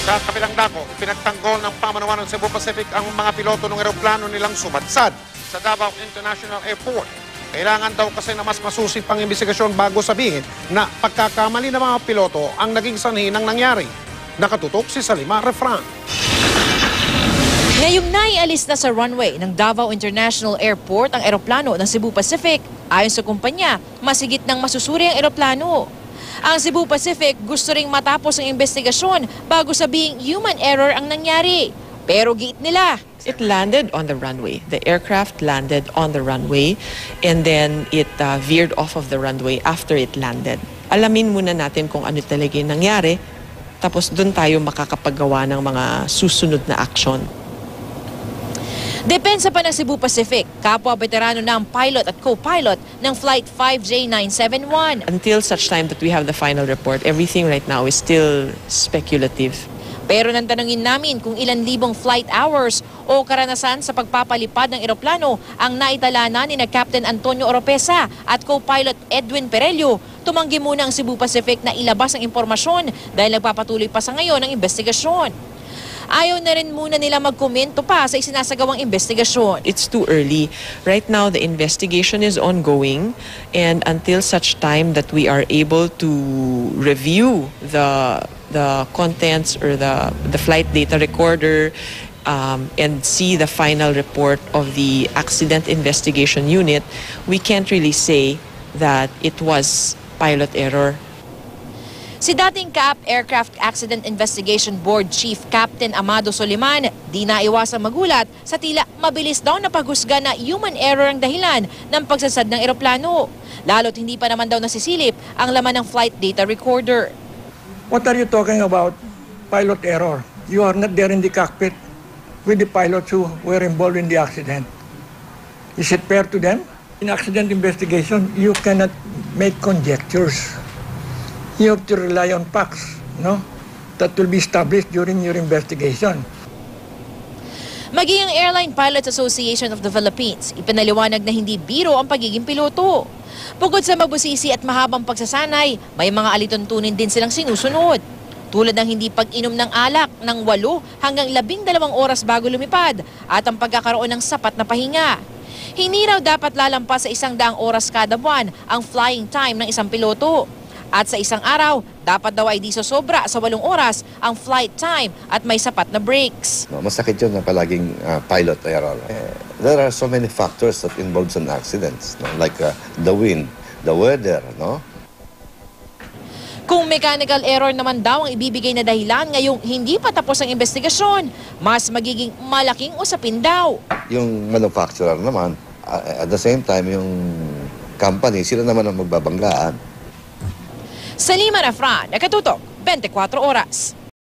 Sa kabilang dako, pinagtanggol ng pamanuan ng Cebu Pacific ang mga piloto ng eroplano nilang sumadsad sa Davao International Airport. Kailangan daw kasi na mas masusing pang investigasyon bago sabihin na pagkakamali ng mga piloto ang naging sanhi ng nangyari. Nakatutok si Salima Refran. Ngayong naialis na sa runway ng Davao International Airport ang eroplano ng Cebu Pacific. Ayon sa kumpanya, masigit ng masusuri ang eroplano. Ang Cebu Pacific gusto ring matapos ang investigasyon bago sabihing human error ang nangyari. Pero giit nila, it landed on the runway. The aircraft landed on the runway and then it veered off of the runway after it landed. Alamin muna natin kung ano talaga yung nangyari, tapos doon tayo makakapagawa ng mga susunod na action. depensa pa ng Cebu Pacific, kapwa veterano na ang pilot at co-pilot ng Flight 5J971. Until such time that we have the final report, everything right now is still speculative. Pero nang tanungin namin kung ilan libong flight hours o karanasan sa pagpapalipad ng eroplano ang naitala na ni Captain Antonio Oropesa at co-pilot Edwin Perello, tumanggi muna ang Cebu Pacific na ilabas ang impormasyon dahil nagpapatuloy pa sa ngayon ang investigasyon. Ayaw na rin muna nila magkomento pa sa isinasagawang investigasyon. It's too early. Right now, the investigation is ongoing, and until such time that we are able to review the contents or the flight data recorder and see the final report of the accident investigation unit, we can't really say that it was pilot error. Si dating CAAP Aircraft Accident Investigation Board Chief Captain Amado Soliman, di naiwasang magulat sa tila mabilis daw na paghusga na human error ang dahilan ng pagsasad ng eroplano. Lalo't hindi pa naman daw nasisilip ang laman ng flight data recorder. What are you talking about? Pilot error. You are not there in the cockpit with the pilots who were involved in the accident. Is it fair to them? In accident investigation, you cannot make conjectures. You have to rely on facts, no? That will be established during your investigation. Maging ang Airline Pilots Association of the Philippines, ipinaliwanag na hindi biro ang pagiging piloto. Bukod sa mabusisi at mahabang pagsasanay, may mga alituntunin din silang sinusunod. Tulad ng hindi pag-inom ng alak ng 8 hanggang 12 oras bago lumipad at ang pagkakaroon ng sapat na pahinga. Hindi raw dapat lalampas sa 100 oras kada buwan ang flying time ng isang piloto. At sa isang araw, dapat daw ay di sosobra sa 8 oras ang flight time at may sapat na breaks. No, masakit yun na palaging pilot error. There are so many factors that involves an accidents, no? Like the wind, the weather, no? Kung mechanical error naman daw ang ibibigay na dahilan ngayong hindi pa tapos ang investigasyon, mas magiging malaking usapin daw. Yung manufacturer naman, at the same time, yung company, sila naman ang magbabanggaan. Salima Refran, Nakatutok, 24 Oras.